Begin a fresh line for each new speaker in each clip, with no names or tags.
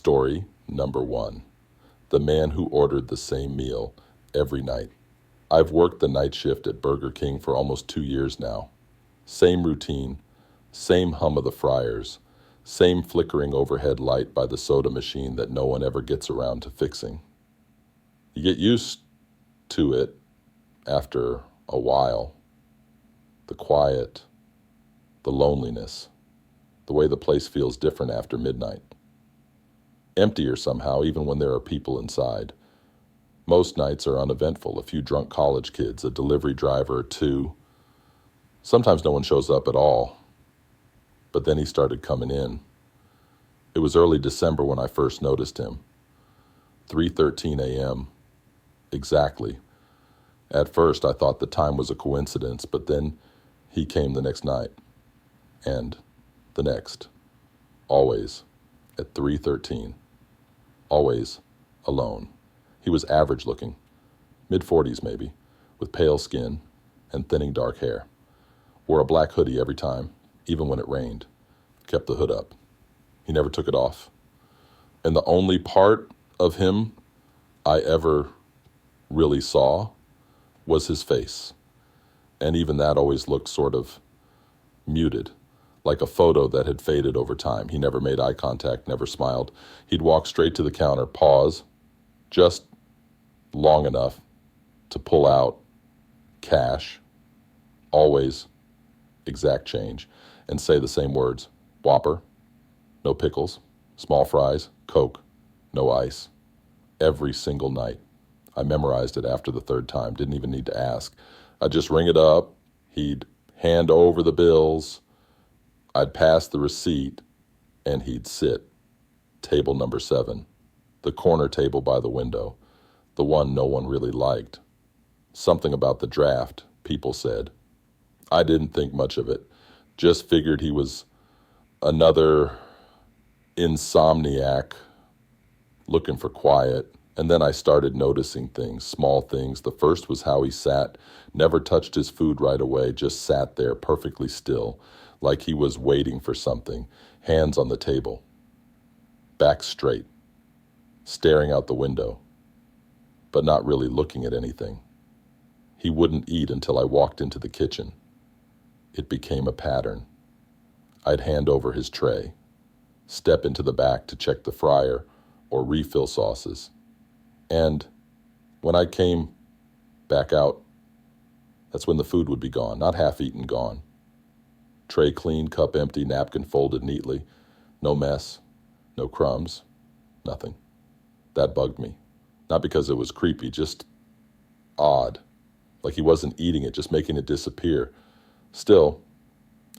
Story number 1. The man who ordered the same meal every night. I've worked the night shift at Burger King for almost 2 years now. Same routine, same hum of the fryers, same flickering overhead light by the soda machine that no one ever gets around to fixing. You get used to it after a while. The quiet, the loneliness, the way the place feels different after midnight. Emptier somehow, even when there are people inside. Most nights are uneventful, a few drunk college kids, a delivery driver or two. Sometimes no one shows up at all. But then he started coming in. It was early December when I first noticed him. 3:13 a.m. Exactly. At first I thought the time was a coincidence, but then he came the next night. And the next. Always at 3:13. Always alone. He was average looking, mid-40s maybe, with pale skin and thinning dark hair. Wore a black hoodie every time, even when it rained. Kept the hood up. He never took it off. And the only part of him I ever really saw was his face. And even that always looked sort of muted, like a photo that had faded over time. He never made eye contact, never smiled. He'd walk straight to the counter, pause, just long enough to pull out cash, always exact change, and say the same words: Whopper, no pickles, small fries, Coke, no ice. Every single night. I memorized it after the third time, didn't even need to ask. I'd just ring it up, he'd hand over the bills, I'd pass the receipt, and he'd sit. Table number 7, the corner table by the window, the one no one really liked. Something about the draft, people said. I didn't think much of it, just figured he was another insomniac looking for quiet. And then I started noticing things, small things. The first was how he sat, never touched his food right away, just sat there perfectly still, like he was waiting for something, hands on the table, back straight, staring out the window, but not really looking at anything. He wouldn't eat until I walked into the kitchen. It became a pattern. I'd hand over his tray, step into the back to check the fryer or refill sauces. And when I came back out, that's when the food would be gone, not half-eaten, gone. Tray clean, cup empty, napkin folded neatly. No mess, no crumbs, nothing. That bugged me. Not because it was creepy, just odd. Like he wasn't eating it, just making it disappear. Still,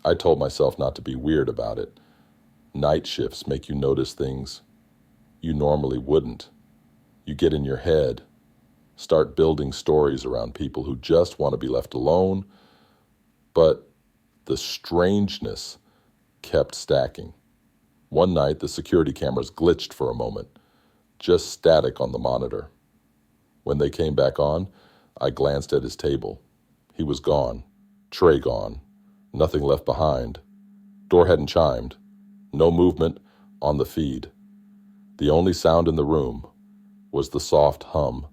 I told myself not to be weird about it. Night shifts make you notice things you normally wouldn't. You get in your head, start building stories around people who just want to be left alone, but the strangeness kept stacking. One night, the security cameras glitched for a moment, just static on the monitor. When they came back on, I glanced at his table. He was gone, tray gone, nothing left behind. Door hadn't chimed, no movement on the feed. The only sound in the room was the soft hum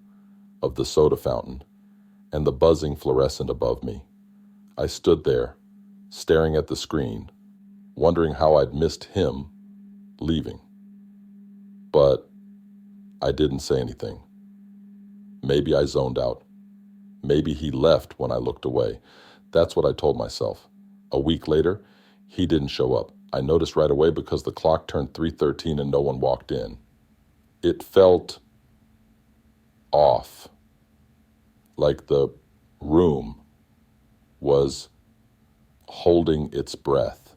of the soda fountain and the buzzing fluorescent above me. I stood there, staring at the screen, wondering how I'd missed him leaving. But I didn't say anything. Maybe I zoned out. Maybe he left when I looked away. That's what I told myself. A week later, he didn't show up. I noticed right away because the clock turned 3:13 and no one walked in. It felt off, like the room was holding its breath.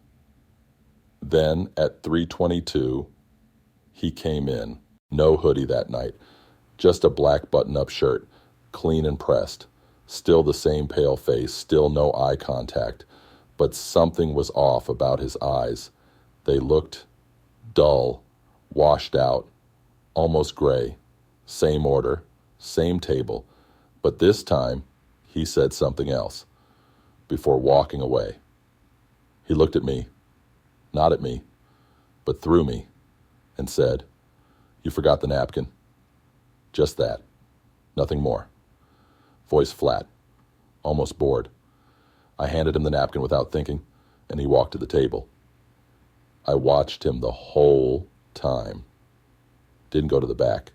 Then at 3:22, he came in. No hoodie that night, just a black button-up shirt, clean and pressed. Still the same pale face, still no eye contact, but something was off about his eyes. They looked dull, washed out, almost gray. Same order, same table, but this time he said something else before walking away. He looked at me, not at me, but through me, and said, You forgot the napkin. Just that. Nothing more. Voice flat, almost bored. I handed him the napkin without thinking, and he walked to the table. I watched him the whole time. Didn't go to the back.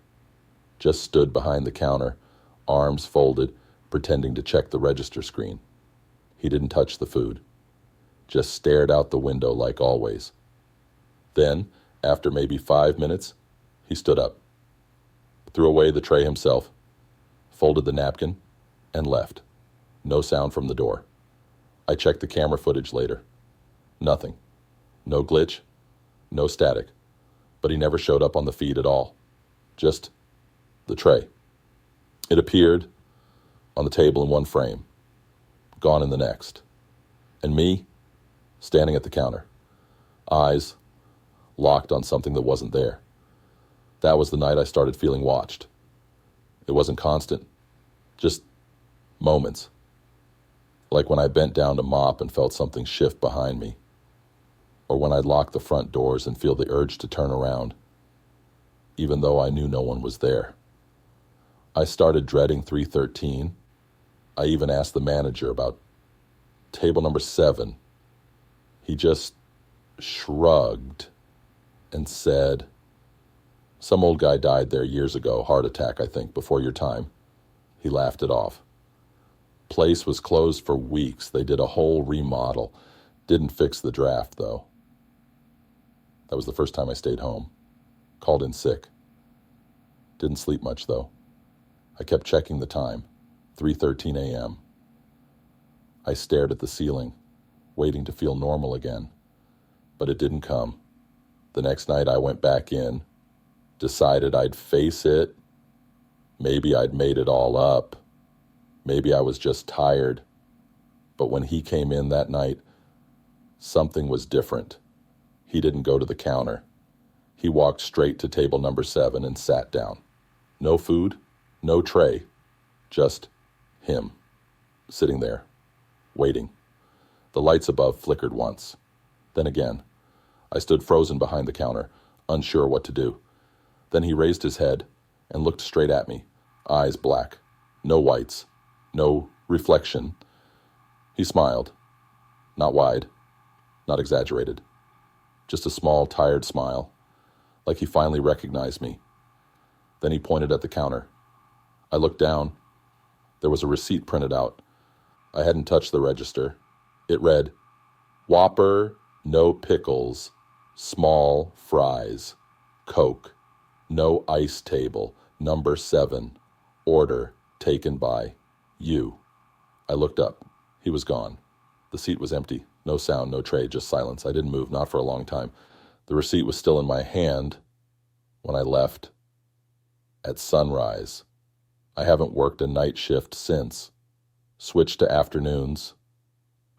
Just stood behind the counter, arms folded, pretending to check the register screen. He didn't touch the food. Just stared out the window like always. Then, after maybe 5 minutes, he stood up, threw away the tray himself, folded the napkin, and left. No sound from the door. I checked the camera footage later. Nothing. No glitch, no static. But he never showed up on the feed at all. Just the tray. It appeared on the table in one frame, gone in the next. And me, standing at the counter, eyes locked on something that wasn't there. That was the night I started feeling watched. It wasn't constant, just moments. Like when I bent down to mop and felt something shift behind me. Or when I'd lock the front doors and feel the urge to turn around, even though I knew no one was there. I started dreading 313. I even asked the manager about table number 7. He just shrugged and said, "Some old guy died there years ago, heart attack, I think, before your time." He laughed it off. Place was closed for weeks. They did a whole remodel. Didn't fix the draft, though. That was the first time I stayed home. Called in sick. Didn't sleep much, though. I kept checking the time, 3:13 a.m. I stared at the ceiling, waiting to feel normal again. But it didn't come. The next night I went back in, decided I'd face it. Maybe I'd made it all up. Maybe I was just tired. But when he came in that night, something was different. He didn't go to the counter. He walked straight to table number 7 and sat down. No food, no tray, just him, sitting there, waiting. The lights above flickered once. Then again. I stood frozen behind the counter, unsure what to do. Then he raised his head and looked straight at me, eyes black, no whites, no reflection. He smiled, not wide, not exaggerated, just a small, tired smile, like he finally recognized me. Then he pointed at the counter. I looked down. There was a receipt printed out. I hadn't touched the register. It read, "Whopper, no pickles, small fries, Coke, no ice table, number 7, order taken by you." I looked up. He was gone. The seat was empty. No sound, no tray, just silence. I didn't move, not for a long time. The receipt was still in my hand when I left at sunrise. I haven't worked a night shift since. Switched to afternoons.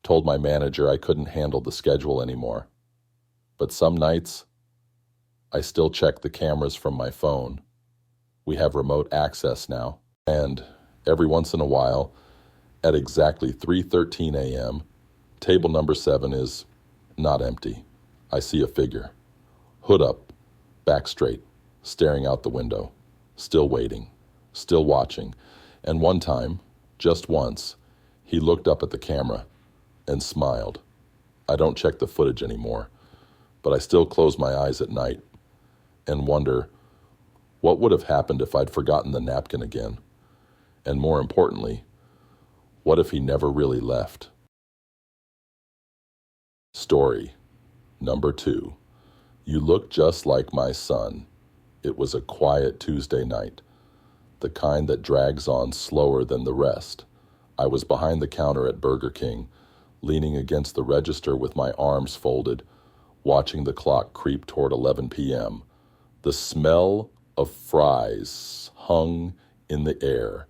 Told my manager I couldn't handle the schedule anymore. But some nights, I still check the cameras from my phone. We have remote access now. And every once in a while, at exactly 3:13 a.m., table number 7 is not empty. I see a figure. Hood up, back straight, staring out the window. Still waiting, still watching. And one time, just once, he looked up at the camera and smiled. I don't check the footage anymore, but I still close my eyes at night and wonder what would have happened if I'd forgotten the napkin again. And more importantly, what if he never really left? Story number 2. You look just like my son. It was a quiet Tuesday night, the kind that drags on slower than the rest. I was behind the counter at Burger King, leaning against the register with my arms folded, watching the clock creep toward 11 p.m. The smell of fries hung in the air.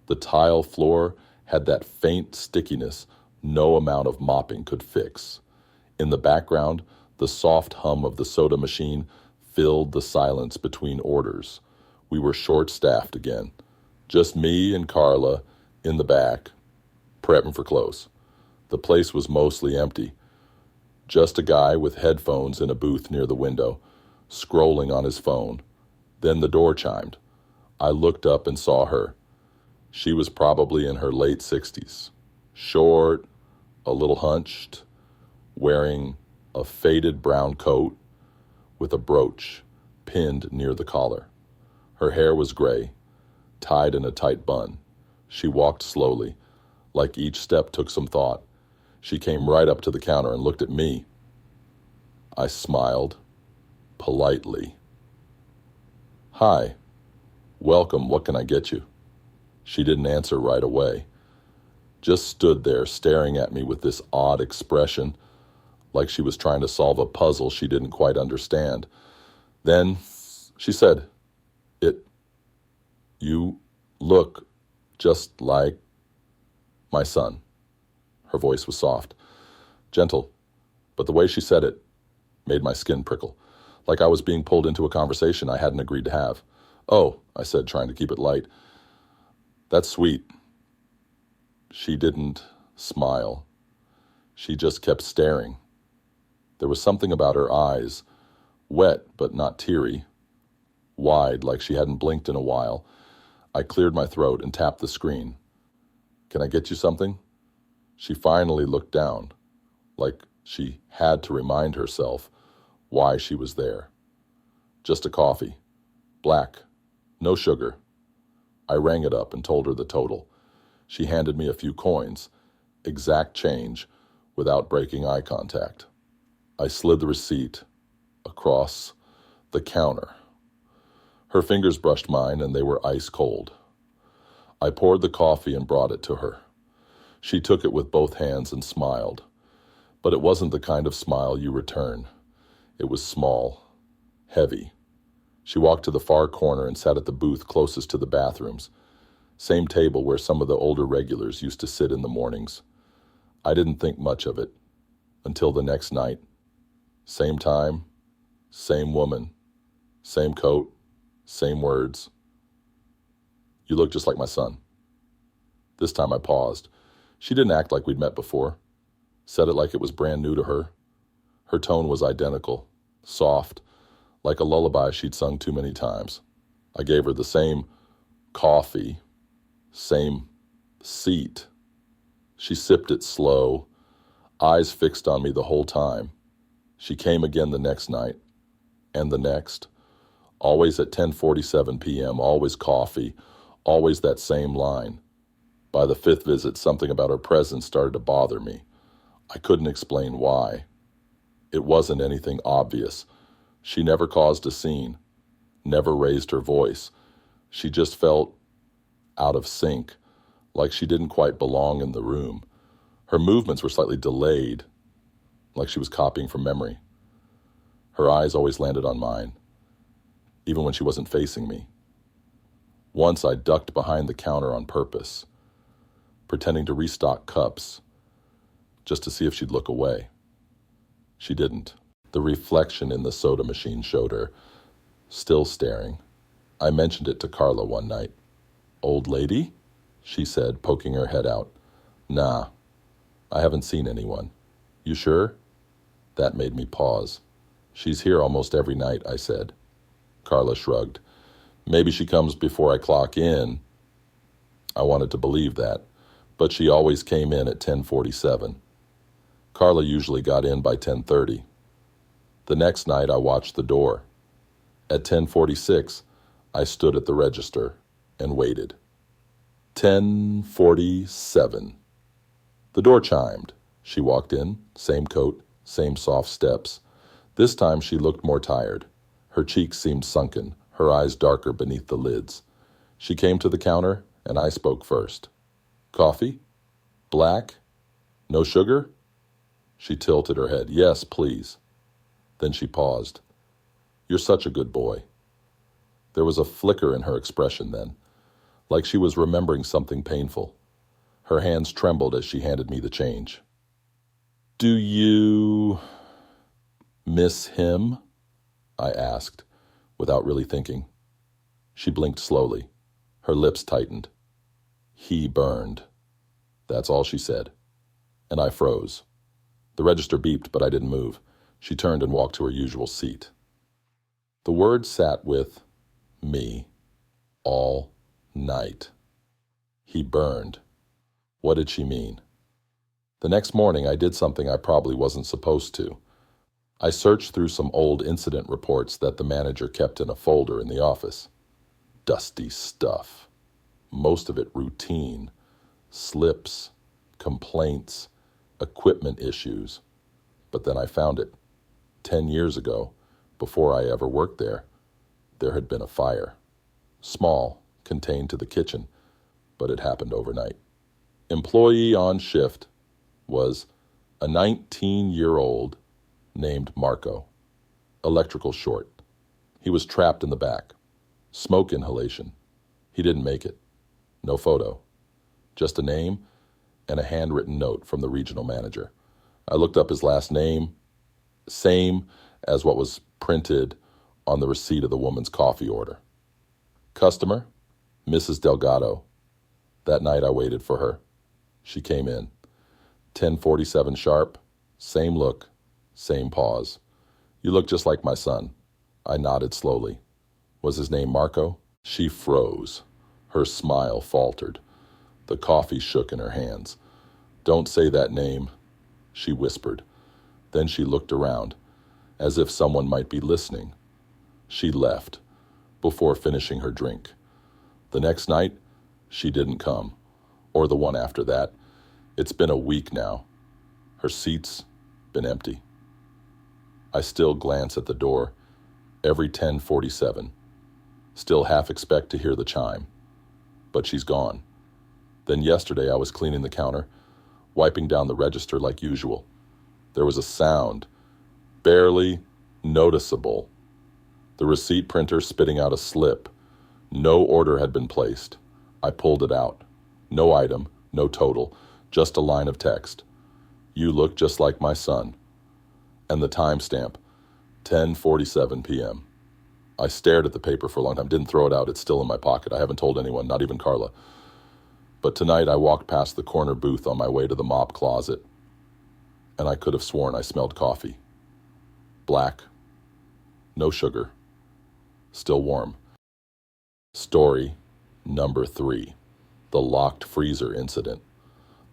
The tile floor had that faint stickiness no amount of mopping could fix. In the background, the soft hum of the soda machine filled the silence between orders. We were short-staffed again. Just me and Carla in the back, prepping for close. The place was mostly empty. Just a guy with headphones in a booth near the window, scrolling on his phone. Then the door chimed. I looked up and saw her. She was probably in her late 60s, short, a little hunched, wearing a faded brown coat with a brooch pinned near the collar. Her hair was gray, tied in a tight bun. She walked slowly, like each step took some thought. She came right up to the counter and looked at me. I smiled, politely. "Hi, welcome, what can I get you?" She didn't answer right away, just stood there staring at me with this odd expression, like she was trying to solve a puzzle she didn't quite understand. Then she said, "You look just like my son." Her voice was soft, gentle, but the way she said it made my skin prickle, like I was being pulled into a conversation I hadn't agreed to have. "Oh," I said, trying to keep it light. "That's sweet." She didn't smile. She just kept staring. There was something about her eyes, wet but not teary, wide like she hadn't blinked in a while. I cleared my throat and tapped the screen. "Can I get you something?" She finally looked down, like she had to remind herself why she was there. "Just a coffee. Black. No sugar." I rang it up and told her the total. She handed me a few coins, exact change, without breaking eye contact. I slid the receipt across the counter. Her fingers brushed mine, and they were ice cold. I poured the coffee and brought it to her. She took it with both hands and smiled. But it wasn't the kind of smile you return. It was small, heavy. She walked to the far corner and sat at the booth closest to the bathrooms, same table where some of the older regulars used to sit in the mornings. I didn't think much of it until the next night. Same time, same woman, same coat, same words. "You look just like my son." This time I paused. She didn't act like we'd met before. Said it like it was brand new to her. Her tone was identical, soft, like a lullaby she'd sung too many times. I gave her the same coffee, same seat. She sipped it slow, eyes fixed on me the whole time. She came again the next night, and the next, always at 10:47 p.m., always coffee, always that same line. By the fifth visit, something about her presence started to bother me. I couldn't explain why. It wasn't anything obvious. She never caused a scene, never raised her voice. She just felt out of sync, like she didn't quite belong in the room. Her movements were slightly delayed, like she was copying from memory. Her eyes always landed on mine, even when she wasn't facing me. Once I ducked behind the counter on purpose, pretending to restock cups, just to see if she'd look away. She didn't. The reflection in the soda machine showed her, still staring. I mentioned it to Carla one night. "Old lady?" she said, poking her head out. "Nah, I haven't seen anyone." "You sure?" That made me pause. "She's here almost every night," I said. Carla shrugged. "Maybe she comes before I clock in." I wanted to believe that, but she always came in at 10:47. Carla usually got in by 10:30. The next night I watched the door. At 10:46, I stood at the register and waited. 10:47. The door chimed. She walked in, same coat, same soft steps. This time she looked more tired. Her cheeks seemed sunken, her eyes darker beneath the lids. She came to the counter, and I spoke first. "Coffee? Black? No sugar?" She tilted her head. "Yes, please." Then she paused. "You're such a good boy." There was a flicker in her expression then, like she was remembering something painful. Her hands trembled as she handed me the change. "Do you miss him?" I asked, without really thinking. She blinked slowly. Her lips tightened. "He burned." That's all she said. And I froze. The register beeped, but I didn't move. She turned and walked to her usual seat. The word sat with me all night. He burned. What did she mean? The next morning, I did something I probably wasn't supposed to. I searched through some old incident reports that the manager kept in a folder in the office. Dusty stuff. Most of it routine. Slips, complaints, equipment issues. But then I found it. 10 years ago, before I ever worked there had been a fire. Small, contained to the kitchen, but it happened overnight. Employee on shift was a 19-year-old named Marco. Electrical short. He was trapped in the back. Smoke inhalation. He didn't make it. No photo. Just a name and a handwritten note from the regional manager. I looked up his last name, same as what was printed on the receipt of the woman's coffee order. Customer, Mrs. Delgado. That night I waited for her. She came in. 10:47 sharp, same look, same pause. You look just like my son. I nodded slowly. Was his name Marco? She froze. Her smile faltered. The coffee shook in her hands. Don't say that name, she whispered. Then she looked around, as if someone might be listening. She left, before finishing her drink. The next night, she didn't come, or the one after that. It's been a week now. Her seat's been empty. I still glance at the door, every 10:47. Still half expect to hear the chime. But she's gone. Then yesterday I was cleaning the counter, wiping down the register like usual. There was a sound, barely noticeable. The receipt printer spitting out a slip. No order had been placed. I pulled it out. No item, no total, just a line of text. You look just like my son. And the timestamp, 10:47 p.m. I stared at the paper for a long time, didn't throw it out. It's still in my pocket. I haven't told anyone, not even Carla. But tonight I walked past the corner booth on my way to the mop closet, and I could have sworn I smelled coffee. Black, no sugar, still warm. Story number 3, the locked freezer incident.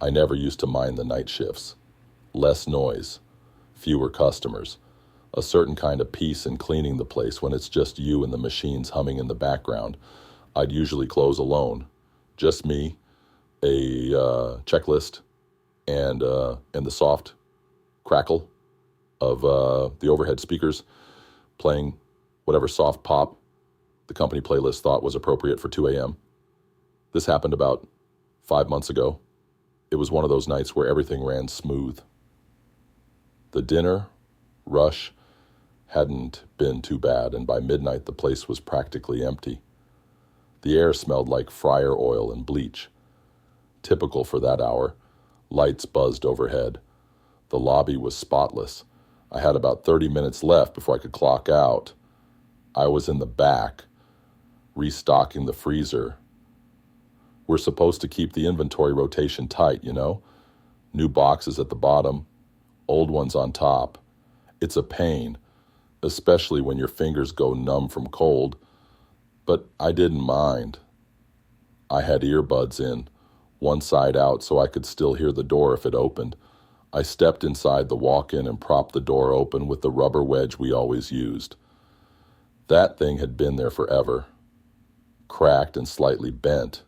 I never used to mind the night shifts. Less noise, fewer customers, a certain kind of peace in cleaning the place when it's just you and the machines humming in the background. I'd usually close alone, just me, a checklist, and the soft crackle of the overhead speakers playing whatever soft pop the company playlist thought was appropriate for 2 a.m. This happened about 5 months ago. It was one of those nights where everything ran smooth. The dinner rush hadn't been too bad, and by midnight the place was practically empty. The air smelled like fryer oil and bleach. Typical for that hour, lights buzzed overhead. The lobby was spotless. I had about 30 minutes left before I could clock out. I was in the back, restocking the freezer. We're supposed to keep the inventory rotation tight, you know? New boxes at the bottom, old ones on top. It's a pain, especially when your fingers go numb from cold. But I didn't mind. I had earbuds in, one side out so I could still hear the door if it opened. I stepped inside the walk-in and propped the door open with the rubber wedge we always used. That thing had been there forever, cracked and slightly bent,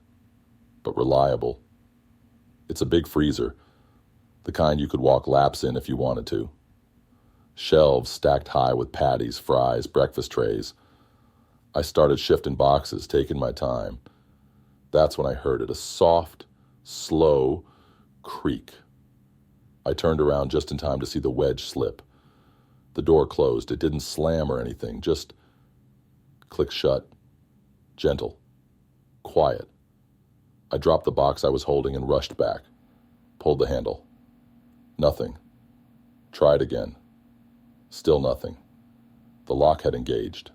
but reliable. It's a big freezer, the kind you could walk laps in if you wanted to. Shelves stacked high with patties, fries, breakfast trays. I started shifting boxes, taking my time. That's when I heard it, a soft, slow creak. I turned around just in time to see the wedge slip. The door closed. It didn't slam or anything, just click shut, gentle, quiet. I dropped the box I was holding and rushed back, pulled the handle. Nothing. Tried again. Still nothing. The lock had engaged.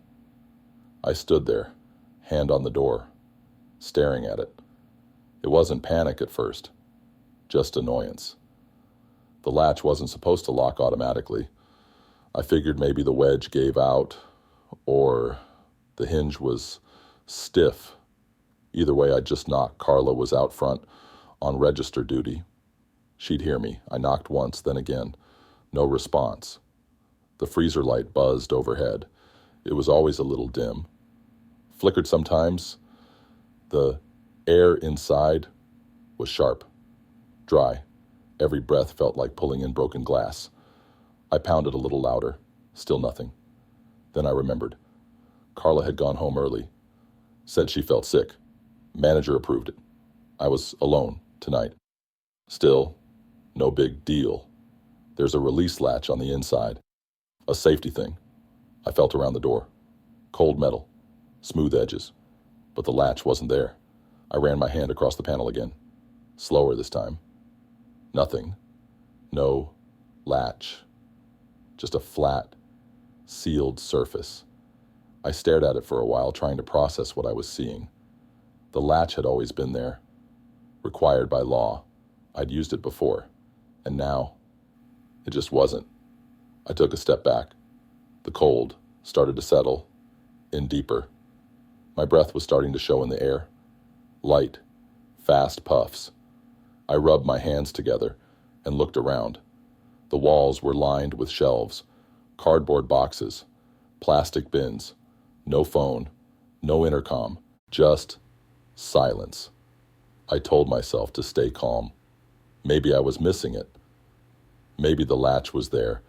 I stood there, hand on the door, staring at it. It wasn't panic at first, just annoyance. The latch wasn't supposed to lock automatically. I figured maybe the wedge gave out, or The hinge was stiff. Either way, I'd just knock. Carla was out front on register duty. She'd hear me. I knocked once, then again. No response. The freezer light buzzed overhead. It was always a little dim. Flickered sometimes. The air inside was sharp, dry. Every breath felt like pulling in broken glass. I pounded a little louder. Still nothing. Then I remembered. Carla had gone home early. Said she felt sick. Manager approved it. I was alone tonight. Still, no big deal. There's a release latch on the inside. A safety thing. I felt around the door. Cold metal. Smooth edges. But the latch wasn't there. I ran my hand across the panel again. Slower this time. Nothing. No latch. Just a flat, sealed surface. I stared at it for a while, trying to process what I was seeing. The latch had always been there, required by law. I'd used it before, and now it just wasn't. I took a step back. The cold started to settle in deeper. My breath was starting to show in the air. Light, fast puffs. I rubbed my hands together and looked around. The walls were lined with shelves, cardboard boxes, plastic bins, no phone, no intercom, just silence. I told myself to stay calm. Maybe I was missing it. Maybe the latch was there,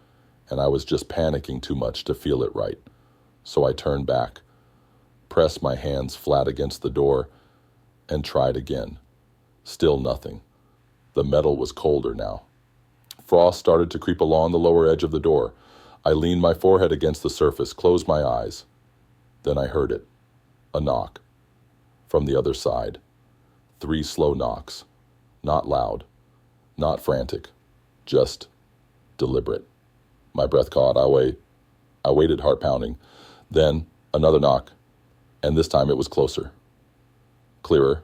and I was just panicking too much to feel it right. So I turned back, pressed my hands flat against the door, and tried again. Still nothing. The metal was colder now. Frost started to creep along the lower edge of the door. I leaned my forehead against the surface, closed my eyes. Then I heard it. A knock. From the other side. 3 slow knocks. Not loud. Not frantic. Just deliberate. My breath caught. I waited, heart pounding. Then another knock. And this time it was closer. Clearer.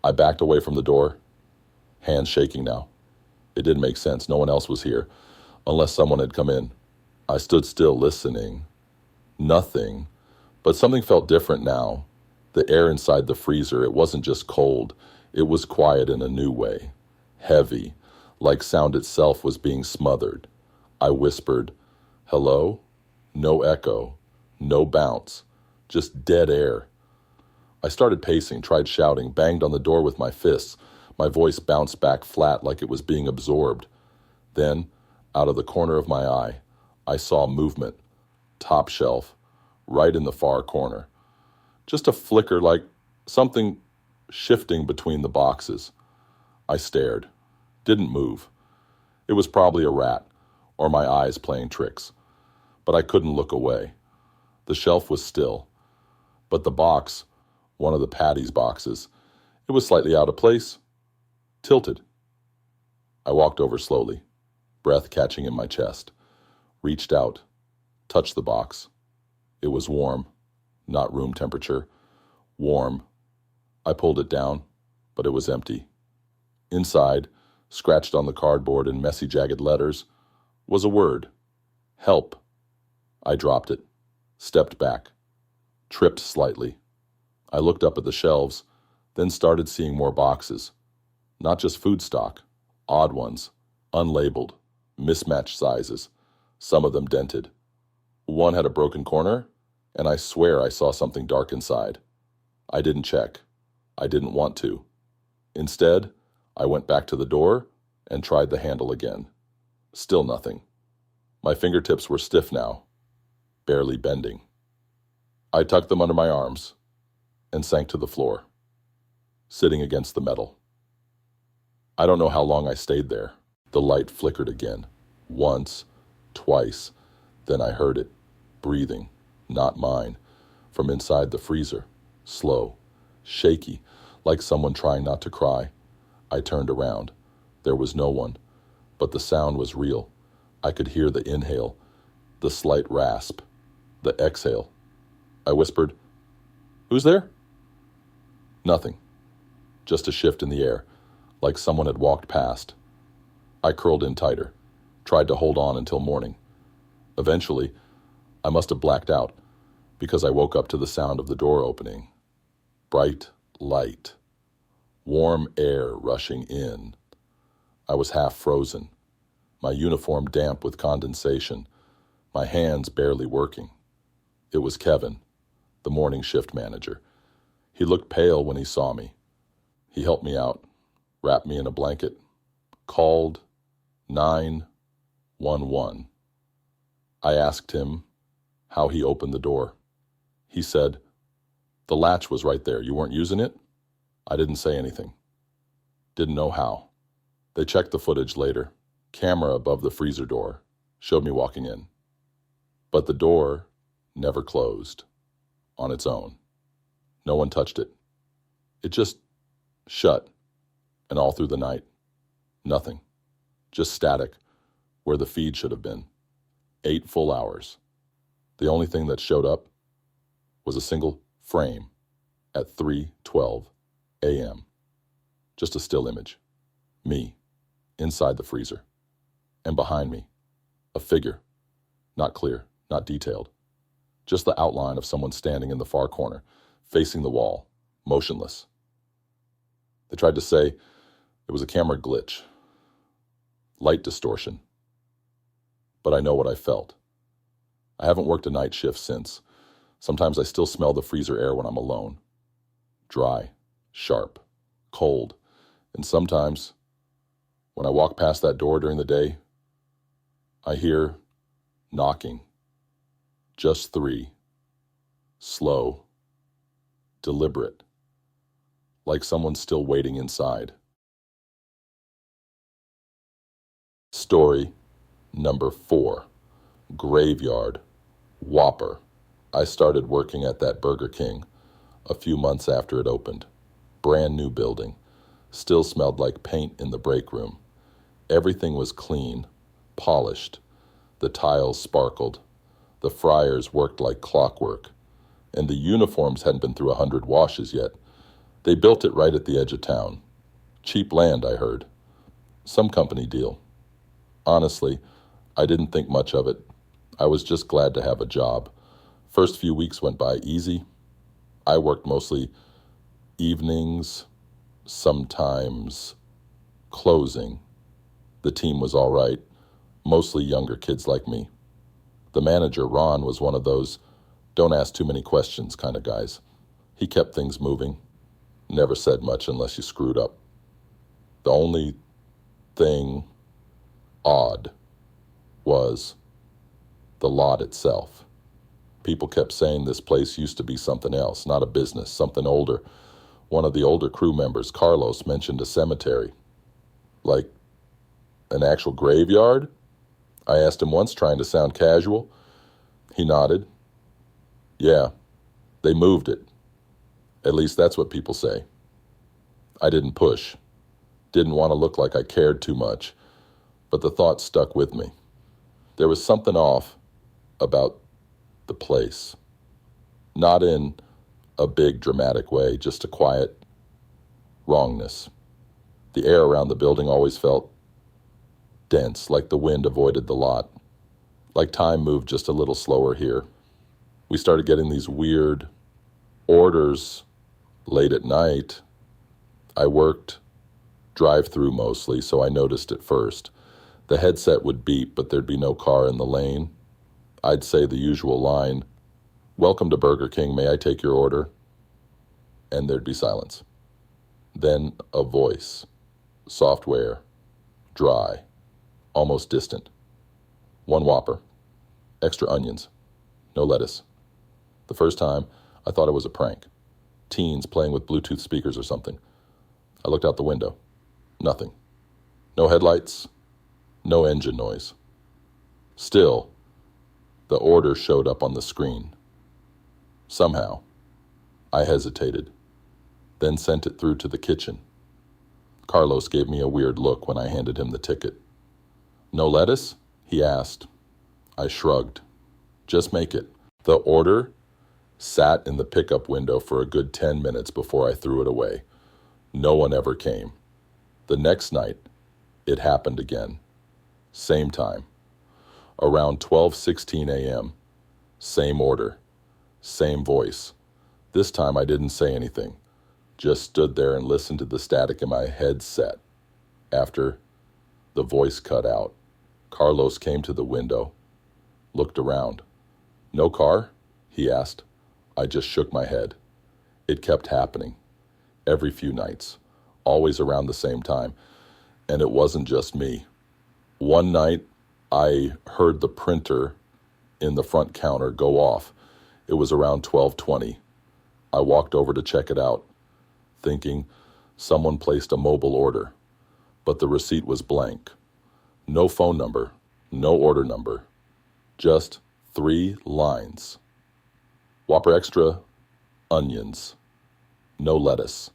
I backed away from the door. Hands shaking now. It didn't make sense. No one else was here, unless someone had come in. I stood still, listening. Nothing. But something felt different now. The air inside the freezer, it wasn't just cold. It was quiet in a new way. Heavy, like sound itself was being smothered. I whispered, "Hello?" No echo. No bounce. Just dead air. I started pacing, tried shouting, banged on the door with my fists. My voice bounced back flat like it was being absorbed. Then, out of the corner of my eye, I saw movement. Top shelf, right in the far corner. Just a flicker like something shifting between the boxes. I stared. Didn't move. It was probably a rat, or my eyes playing tricks. But I couldn't look away. The shelf was still. But the box, one of the Patty's boxes, it was slightly out of place. Tilted. I walked over slowly, breath catching in my chest. Reached out, touched the box. It was warm, not room temperature. Warm. I pulled it down, but it was empty. Inside, scratched on the cardboard in messy, jagged letters, was a word. Help. I dropped it, stepped back, tripped slightly. I looked up at the shelves, then started seeing more boxes. Not just food stock, odd ones, unlabeled, mismatched sizes, some of them dented. One had a broken corner, and I swear I saw something dark inside. I didn't check. I didn't want to. Instead, I went back to the door and tried the handle again. Still nothing. My fingertips were stiff now, barely bending. I tucked them under my arms and sank to the floor, sitting against the metal. I don't know how long I stayed there. The light flickered again. Once, twice. Then I heard it. Breathing. Not mine. From inside the freezer. Slow. Shaky. Like someone trying not to cry. I turned around. There was no one. But the sound was real. I could hear the inhale. The slight rasp. The exhale. I whispered, "Who's there?" Nothing. Just a shift in the air. Like someone had walked past. I curled in tighter, tried to hold on until morning. Eventually, I must have blacked out. because I woke up to the sound of the door opening. Bright light, warm air rushing in. I was half frozen, my uniform damp with condensation, my hands barely working. It was Kevin, the morning shift manager. He looked pale when he saw me. He helped me out, wrapped me in a blanket, called 911. I asked him how he opened the door. He said, "The latch was right there. You weren't using it?" I didn't say anything. Didn't know how. They checked the footage later. Camera above the freezer door showed me walking in. But the door never closed on its own. No one touched it. It just shut, and all through the night, nothing. Just static where the feed should have been. 8 full hours. The only thing that showed up was a single frame at 3:12 a.m. Just a still image. Me, inside the freezer. And behind me, a figure. Not clear, not detailed. Just the outline of someone standing in the far corner, facing the wall, motionless. They tried to say it was a camera glitch, light distortion. But I know what I felt. I haven't worked a night shift since. Sometimes I still smell the freezer air when I'm alone. Dry, sharp, cold. And sometimes, when I walk past that door during the day, I hear knocking. Just 3. Slow. Deliberate. Like someone's still waiting inside. Story number 4. Graveyard. Whopper. I started working at that Burger King a few months after it opened. Brand new building. Still smelled like paint in the break room. Everything was clean, polished. The tiles sparkled. The fryers worked like clockwork. And the uniforms hadn't been through 100 washes yet. They built it right at the edge of town. Cheap land, I heard. Some company deal. Honestly, I didn't think much of it. I was just glad to have a job. First few weeks went by easy. I worked mostly evenings, sometimes closing. The team was all right, mostly younger kids like me. The manager, Ron, was one of those don't ask too many questions kind of guys. He kept things moving, never said much unless you screwed up. The only thing odd was the lot itself. People kept saying this place used to be something else, not a business, something older. One of the older crew members, Carlos, mentioned a cemetery. Like an actual graveyard? I asked him once, trying to sound casual. He nodded. Yeah, they moved it. At least that's what people say. I didn't push. Didn't want to look like I cared too much, but the thought stuck with me. There was something off about the place. Not in a big dramatic way, just a quiet wrongness. The air around the building always felt dense, like the wind avoided the lot, like time moved just a little slower here. We started getting these weird orders late at night. I worked drive-through mostly, so I noticed it first. The headset would beep, but there'd be no car in the lane. I'd say the usual line, "Welcome to Burger King, may I take your order?" And there'd be silence. Then a voice, software, dry, almost distant. 1 Whopper, extra onions, no lettuce. The first time, I thought it was a prank. Teens playing with Bluetooth speakers or something. I looked out the window. Nothing. No headlights, no engine noise. Still, the order showed up on the screen. Somehow, I hesitated, then sent it through to the kitchen. Carlos gave me a weird look when I handed him the ticket. "No lettuce?" he asked. I shrugged. "Just make it." The order sat in the pickup window for a good 10 minutes before I threw it away. No one ever came. The next night, it happened again. Same time. Around 12:16 a.m., same order. Same voice. This time I didn't say anything, just stood there and listened to the static in my headset. After the voice cut out, Carlos came to the window, looked around. "No car?" he asked. I just shook my head. It kept happening. Every few nights. Always around the same time. And it wasn't just me. One night, I heard the printer in the front counter go off. It was around 12:20. I walked over to check it out, thinking someone placed a mobile order. But the receipt was blank. No phone number, no order number. Just 3 lines. Whopper extra, onions. No lettuce.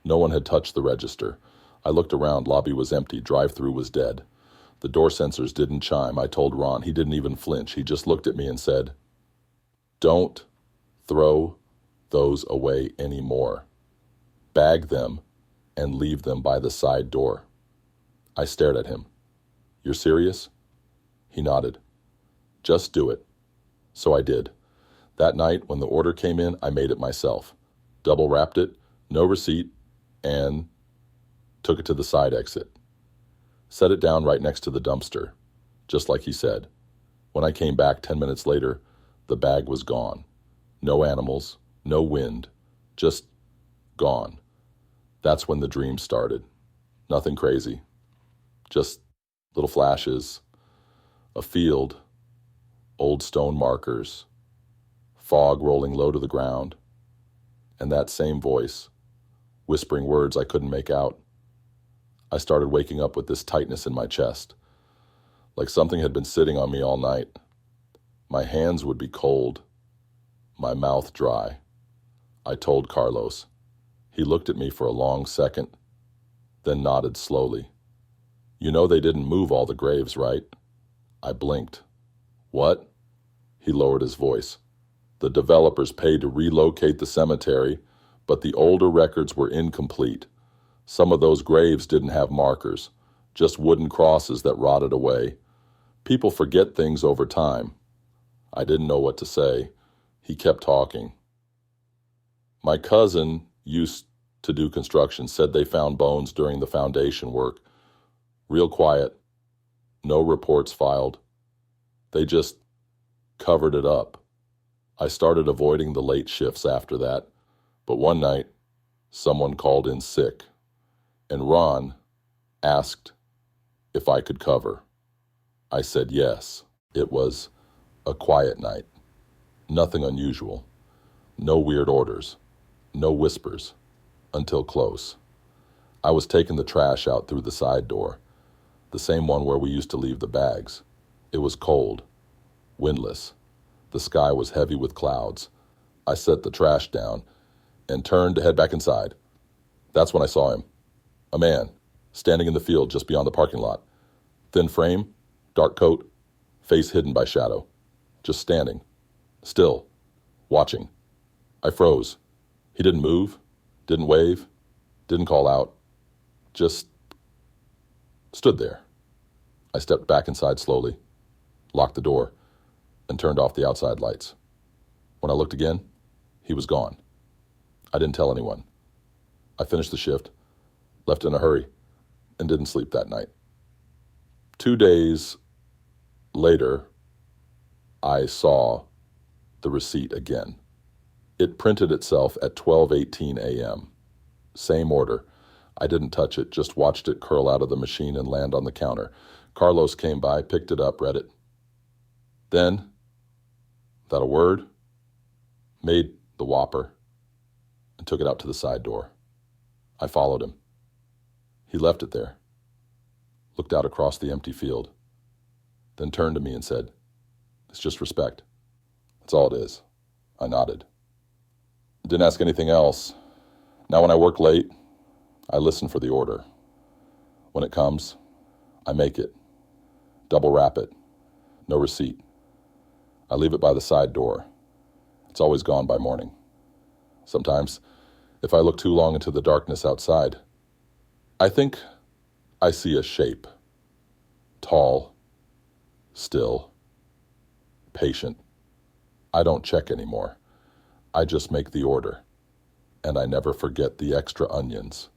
No one had touched the register. I looked around, lobby was empty, drive-thru was dead. The door sensors didn't chime. I told Ron, he didn't even flinch. He just looked at me and said, "Don't throw those away anymore. Bag them and leave them by the side door." I stared at him. "You're serious?" He nodded. "Just do it." So I did. That night, when the order came in, I made it myself. Double wrapped it, no receipt, and took it to the side exit. Set it down right next to the dumpster, just like he said. When I came back 10 minutes later, the bag was gone. No animals, no wind, just gone. That's when the dream started. Nothing crazy. Just little flashes, a field, old stone markers, fog rolling low to the ground, and that same voice, whispering words I couldn't make out. I started waking up with this tightness in my chest, like something had been sitting on me all night. My hands would be cold, my mouth dry. I told Carlos. He looked at me for a long second, then nodded slowly. "You know they didn't move all the graves, right?" I blinked. "What?" He lowered his voice. "The developers paid to relocate the cemetery, but the older records were incomplete. Some of those graves didn't have markers, just wooden crosses that rotted away. People forget things over time." I didn't know what to say. He kept talking. "My cousin used to do construction, said they found bones during the foundation work. Real quiet. No reports filed. They just covered it up. I started avoiding the late shifts after that, but one night, someone called in sick, and Ron asked if I could cover. I said yes. It was a quiet night. Nothing unusual. No weird orders. No whispers. Until close. I was taking the trash out through the side door, the same one where we used to leave the bags. It was cold, windless. The sky was heavy with clouds. I set the trash down and turned to head back inside. That's when I saw him. A man, standing in the field just beyond the parking lot. Thin frame, dark coat, face hidden by shadow. Just standing. Still. Watching. I froze. He didn't move, didn't wave, didn't call out. Just stood there. I stepped back inside slowly, locked the door, and turned off the outside lights. When I looked again, he was gone. I didn't tell anyone. I finished the shift, left in a hurry, and didn't sleep that night. 2 days later, I saw the receipt again. It printed itself at 12:18 a.m. Same order. I didn't touch it, just watched it curl out of the machine and land on the counter. Carlos came by, picked it up, read it. Then, without a word, made the Whopper and took it out to the side door. I followed him. He left it there, looked out across the empty field, then turned to me and said, "It's just respect. That's all it is." I nodded. Didn't ask anything else. Now when I work late, I listen for the order. When it comes, I make it. Double wrap it. No receipt. I leave it by the side door. It's always gone by morning. Sometimes, if I look too long into the darkness outside, I think I see a shape. Tall, still, patient. I don't check anymore. I just make the order, and I never forget the extra onions.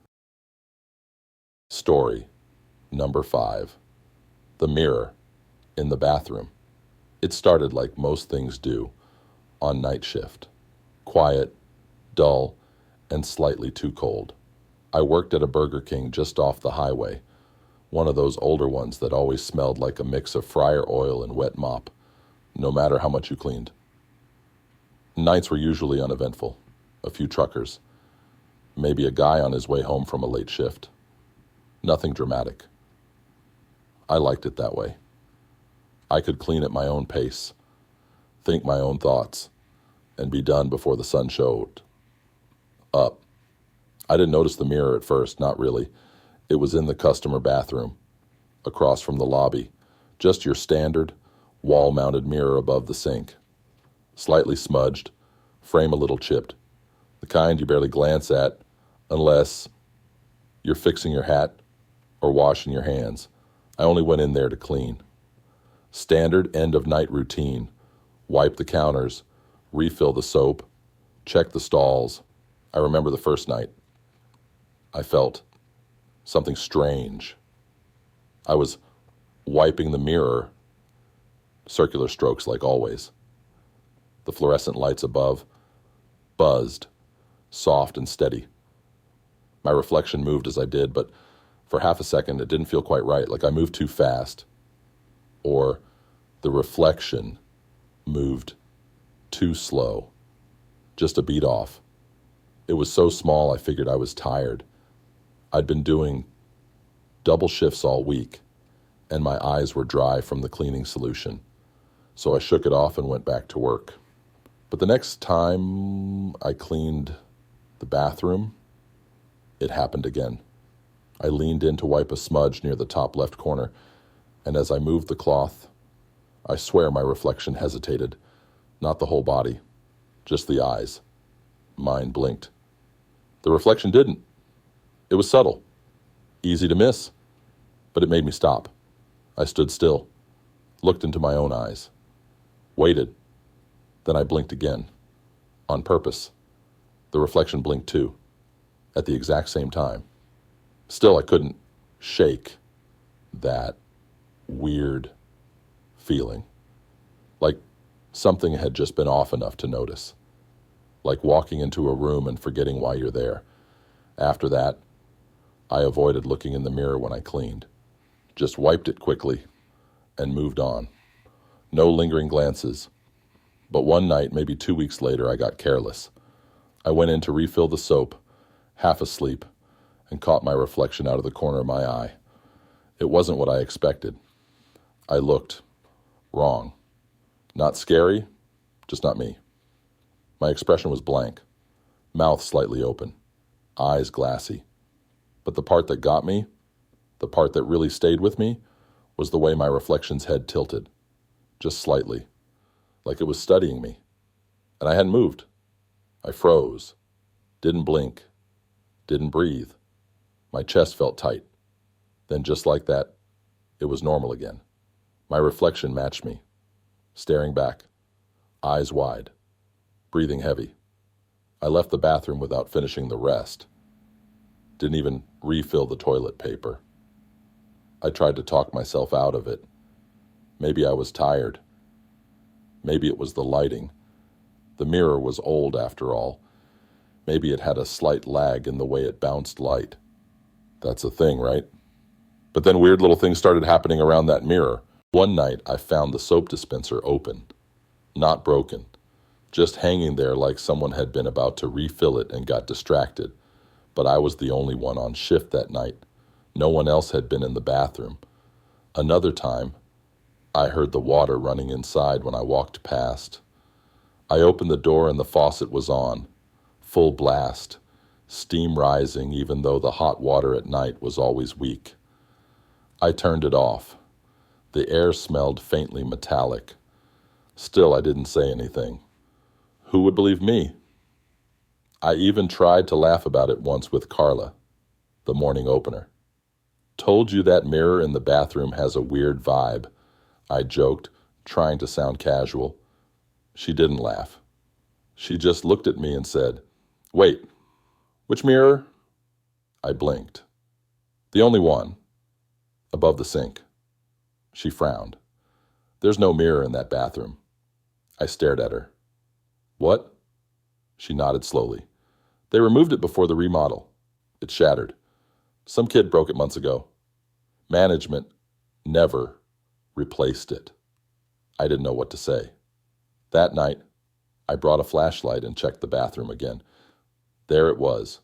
Story number 5. The mirror in the bathroom. It started like most things do, on night shift. Quiet, dull, and slightly too cold. I worked at a Burger King just off the highway, one of those older ones that always smelled like a mix of fryer oil and wet mop, no matter how much you cleaned. Nights were usually uneventful. A few truckers. Maybe a guy on his way home from a late shift. Nothing dramatic. I liked it that way. I could clean at my own pace, think my own thoughts, and be done before the sun showed up. I didn't notice the mirror at first, not really. It was in the customer bathroom, across from the lobby. Just your standard, wall-mounted mirror above the sink. Slightly smudged, frame a little chipped. The kind you barely glance at unless you're fixing your hat or washing your hands. I only went in there to clean. Standard end-of-night routine. Wipe the counters, refill the soap, check the stalls. I remember the first night. I felt something strange. I was wiping the mirror, circular strokes like always. The fluorescent lights above buzzed, soft and steady. My reflection moved as I did, but for half a second it didn't feel quite right, like I moved too fast, or the reflection moved too slow, just a beat off. It was so small I figured I was tired. I'd been doing double shifts all week, and my eyes were dry from the cleaning solution, so I shook it off and went back to work. But the next time I cleaned the bathroom, it happened again. I leaned in to wipe a smudge near the top left corner, and as I moved the cloth, I swear my reflection hesitated. Not the whole body, just the eyes. Mine blinked. The reflection didn't. It was subtle, easy to miss, but it made me stop. I stood still, looked into my own eyes, waited. Then I blinked again, on purpose. The reflection blinked too, at the exact same time. Still, I couldn't shake that weird feeling, like something had just been off enough to notice, like walking into a room and forgetting why you're there. After that, I avoided looking in the mirror when I cleaned, just wiped it quickly and moved on. No lingering glances. But one night, maybe 2 weeks later, I got careless. I went in to refill the soap, half asleep, and caught my reflection out of the corner of my eye. It wasn't what I expected. I looked wrong. Not scary, just not me. My expression was blank, mouth slightly open, eyes glassy. But the part that got me, the part that really stayed with me, was the way my reflection's head tilted, just slightly, like it was studying me. And I hadn't moved. I froze, didn't blink, didn't breathe. My chest felt tight. Then just like that, it was normal again. My reflection matched me, staring back, eyes wide, breathing heavy. I left the bathroom without finishing the rest. Didn't even refill the toilet paper. I tried to talk myself out of it. Maybe I was tired. Maybe it was the lighting. The mirror was old after all. Maybe it had a slight lag in the way it bounced light. That's a thing, right? But then weird little things started happening around that mirror. One night I found the soap dispenser open, not broken, just hanging there like someone had been about to refill it and got distracted. But I was the only one on shift that night. No one else had been in the bathroom. Another time, I heard the water running inside when I walked past. I opened the door and the faucet was on, full blast, steam rising even though the hot water at night was always weak. I turned it off. The air smelled faintly metallic. Still, I didn't say anything. Who would believe me? I even tried to laugh about it once with Carla, the morning opener. Told you that mirror in the bathroom has a weird vibe, I joked, trying to sound casual. She didn't laugh. She just looked at me and said, "Wait, which mirror?" I blinked. "The only one, above the sink." She frowned. "There's no mirror in that bathroom." I stared at her. "What?" She nodded slowly. "They removed it before the remodel. It shattered. Some kid broke it months ago. Management never replaced it." I didn't know what to say. That night, I brought a flashlight and checked the bathroom again. There it was,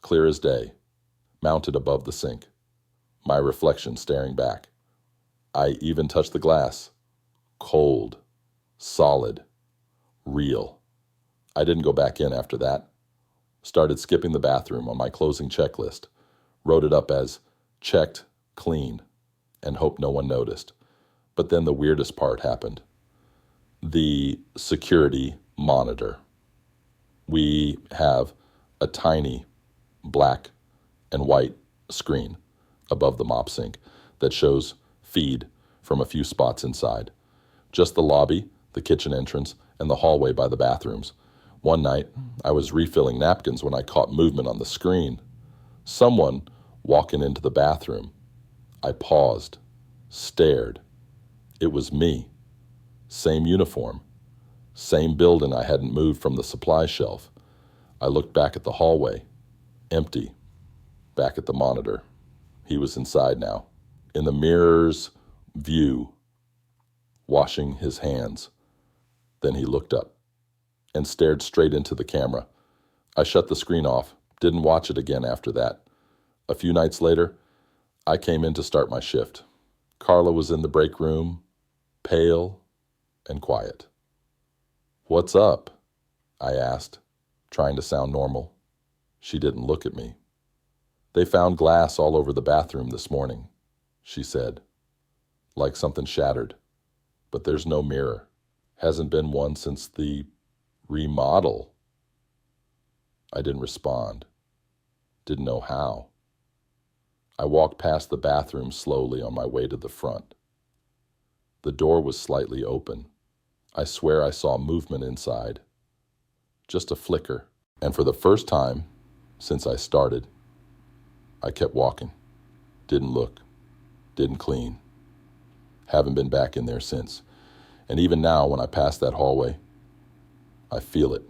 clear as day, mounted above the sink, my reflection staring back. I even touched the glass. Cold, solid, real. I didn't go back in after that. Started skipping the bathroom on my closing checklist. Wrote it up as checked, clean, and hoped no one noticed. But then the weirdest part happened. The security monitor. We have a tiny black and white screen above the mop sink that shows feed from a few spots inside. Just the lobby, the kitchen entrance, and the hallway by the bathrooms. One night, I was refilling napkins when I caught movement on the screen. Someone walking into the bathroom. I paused, stared. It was me. Same uniform. Same building I hadn't moved from the supply shelf. I looked back at the hallway. Empty. Back at the monitor. He was inside now. In the mirror's view. Washing his hands. Then he looked up and stared straight into the camera. I shut the screen off. Didn't watch it again after that. A few nights later, I came in to start my shift. Carla was in the break room, pale and quiet. "What's up?" I asked, trying to sound normal. She didn't look at me. "They found glass all over the bathroom this morning," she said, like something shattered. "But there's no mirror. Hasn't been one since the remodel." I didn't respond. Didn't know how. I walked past the bathroom slowly on my way to the front. The door was slightly open. I swear I saw movement inside. Just a flicker. And for the first time since I started, I kept walking. Didn't look. Didn't clean. Haven't been back in there since. And even now, when I pass that hallway, I feel it,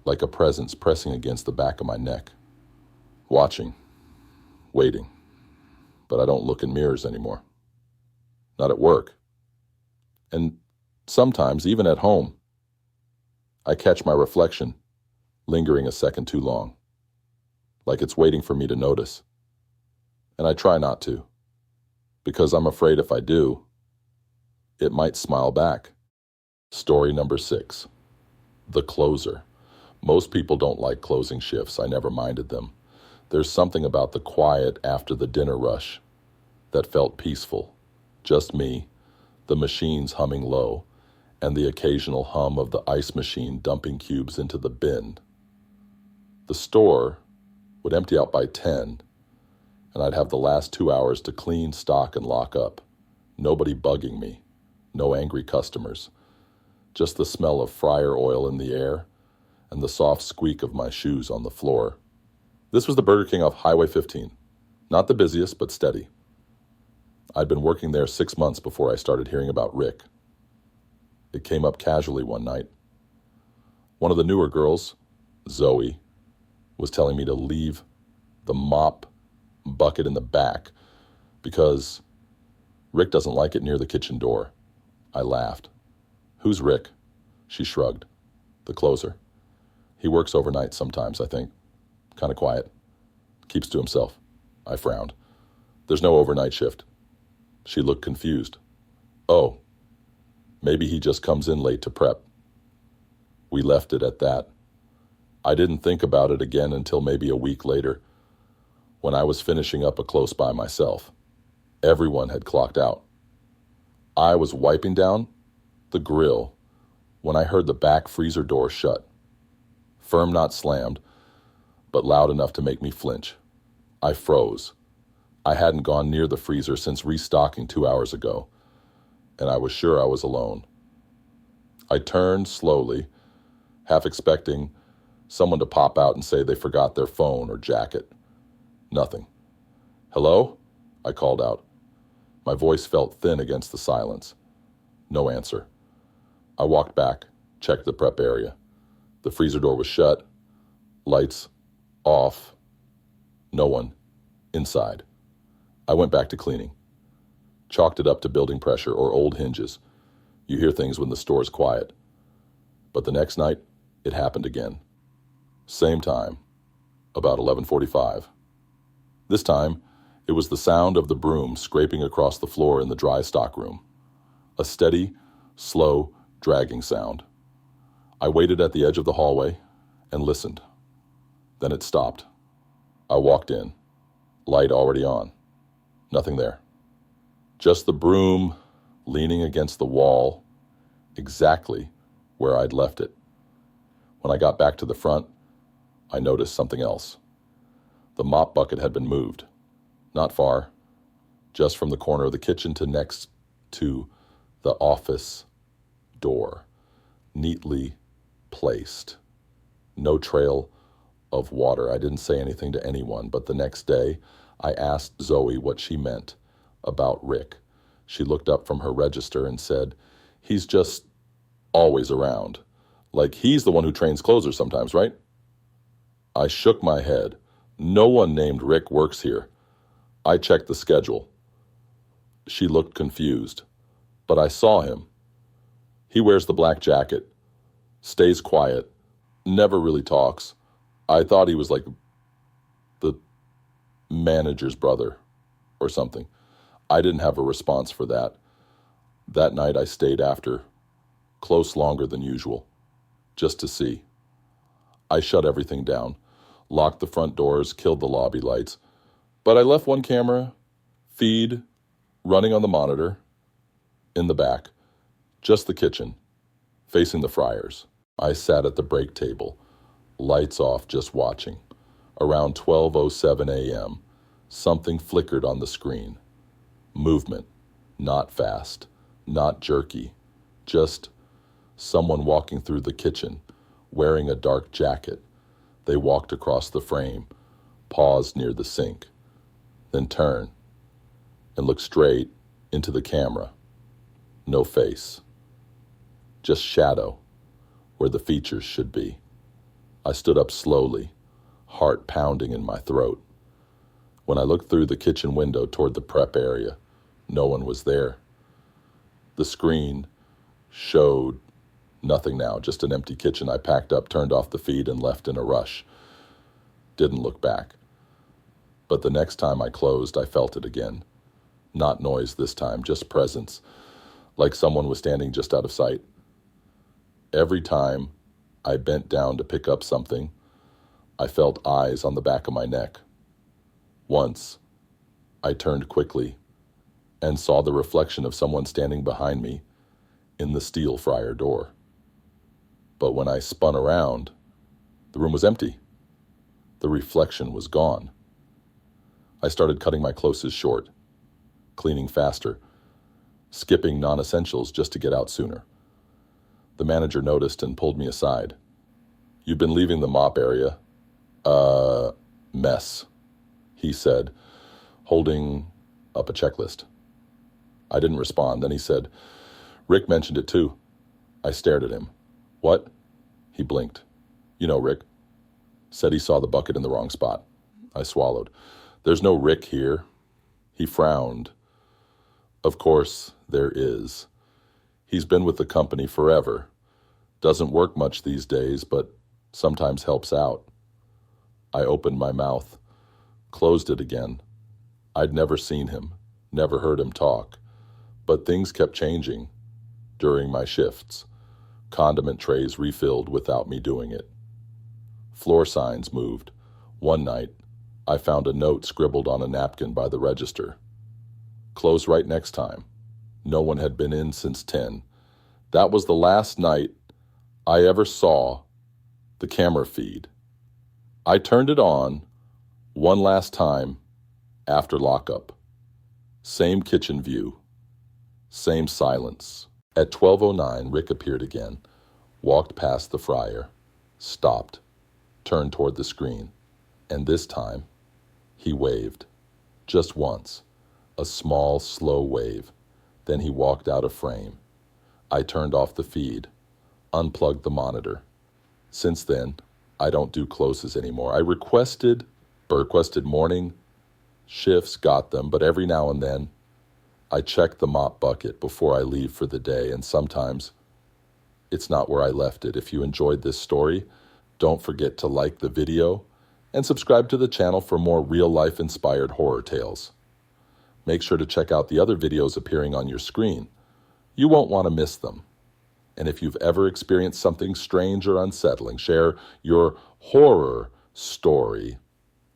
like a presence pressing against the back of my neck. Watching. Waiting. But I don't look in mirrors anymore. Not at work. And sometimes, even at home, I catch my reflection lingering a second too long, like it's waiting for me to notice. And I try not to, because I'm afraid if I do, it might smile back. Story number 6. The closer. Most people don't like closing shifts. I never minded them. There's something about the quiet after the dinner rush that felt peaceful. Just me, the machines humming low, and the occasional hum of the ice machine dumping cubes into the bin. The store would empty out by 10, and I'd have the last 2 hours to clean, stock, and lock up. Nobody bugging me. No angry customers. Just the smell of fryer oil in the air and the soft squeak of my shoes on the floor. This was the Burger King off Highway 15. Not the busiest, but steady. I'd been working there 6 months before I started hearing about Rick. It came up casually one night. One of the newer girls, Zoe, was telling me to leave the mop bucket in the back because Rick doesn't like it near the kitchen door. I laughed. "Who's Rick?" She shrugged. "The closer. He works overnight sometimes, I think. Kind of quiet. Keeps to himself." I frowned. "There's no overnight shift." She looked confused. "Oh, maybe he just comes in late to prep." We left it at that. I didn't think about it again until maybe a week later, when I was finishing up a close by myself. Everyone had clocked out. I was wiping down the grill when I heard the back freezer door shut. Firm, not slammed, but loud enough to make me flinch. I froze. I hadn't gone near the freezer since restocking 2 hours ago, and I was sure I was alone. I turned slowly half expecting someone to pop out and say they forgot their phone or jacket. Nothing. "Hello?" I called out. My voice felt thin against the silence. No answer. I walked back, checked the prep area. The freezer door was shut, lights off, no one inside. I went back to cleaning. Chalked it up to building pressure or old hinges. You hear things when the store's quiet. But the next night, it happened again. Same time, about 11:45. This time, it was the sound of the broom scraping across the floor in the dry stockroom. A steady, slow, dragging sound. I waited at the edge of the hallway and listened. Then it stopped. I walked in, light already on. Nothing there. Just the broom leaning against the wall, exactly where I'd left it. When I got back to the front, I noticed something else. The mop bucket had been moved. Not far, just from the corner of the kitchen to next to the office door, neatly placed. No trail of water. I didn't say anything to anyone, but the next day, I asked Zoe what she meant about Rick. She looked up from her register and said, "He's just always around. Like he's the one who trains closers sometimes, right?" I shook my head. No one named Rick works here. I checked the schedule. She looked confused, but I saw him. He wears the black jacket, stays quiet, never really talks. I thought he was like the manager's brother or something. I didn't have a response for that. That night I stayed after, close longer than usual, just to see. I shut everything down, locked the front doors, killed the lobby lights, but I left one camera, feed, running on the monitor, in the back, just the kitchen, facing the fryers. I sat at the break table, lights off, just watching. Around 12:07 a.m., something flickered on the screen. Movement, not fast, not jerky, just someone walking through the kitchen, wearing a dark jacket. They walked across the frame, paused near the sink, then turned and looked straight into the camera. No face, just shadow where the features should be. I stood up slowly, heart pounding in my throat. When I looked through the kitchen window toward the prep area, no one was there. The screen showed nothing now, just an empty kitchen. I packed up, turned off the feed, and left in a rush. Didn't look back. But the next time I closed, I felt it again. Not noise this time, just presence, like someone was standing just out of sight. Every time I bent down to pick up something, I felt eyes on the back of my neck. Once, I turned quickly and saw the reflection of someone standing behind me in the steel fryer door. But when I spun around, the room was empty. The reflection was gone. I started cutting my closest short, cleaning faster, skipping non-essentials just to get out sooner. The manager noticed and pulled me aside. "You've been leaving the mop area. Mess," he said, holding up a checklist. I didn't respond. Then he said, "Rick mentioned it too." I stared at him. "What?" He blinked. "You know Rick. Said he saw the bucket in the wrong spot." I swallowed. "There's no Rick here." He frowned. "Of course there is. He's been with the company forever. Doesn't work much these days, but sometimes helps out." I opened my mouth, closed it again. I'd never seen him, never heard him talk, but things kept changing during my shifts. Condiment trays refilled without me doing it. Floor signs moved. One night, I found a note scribbled on a napkin by the register. "Close right next time." No one had been in since 10. That was the last night I ever saw the camera feed. I turned it on one last time after lockup. Same kitchen view. Same silence. At 12:09, Rick appeared again, walked past the fryer, stopped, turned toward the screen, and this time, he waved. Just once. A small, slow wave. Then he walked out of frame. I turned off the feed, unplugged the monitor. Since then, I don't do closes anymore. I requested morning shifts, got them, but every now and then, I check the mop bucket before I leave for the day, and sometimes it's not where I left it. If you enjoyed this story, don't forget to like the video and subscribe to the channel for more real-life inspired horror tales. Make sure to check out the other videos appearing on your screen. You won't want to miss them. And if you've ever experienced something strange or unsettling, share your horror story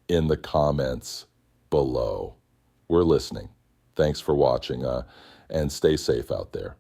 in the comments below. We're listening. Thanks for watching, and stay safe out there.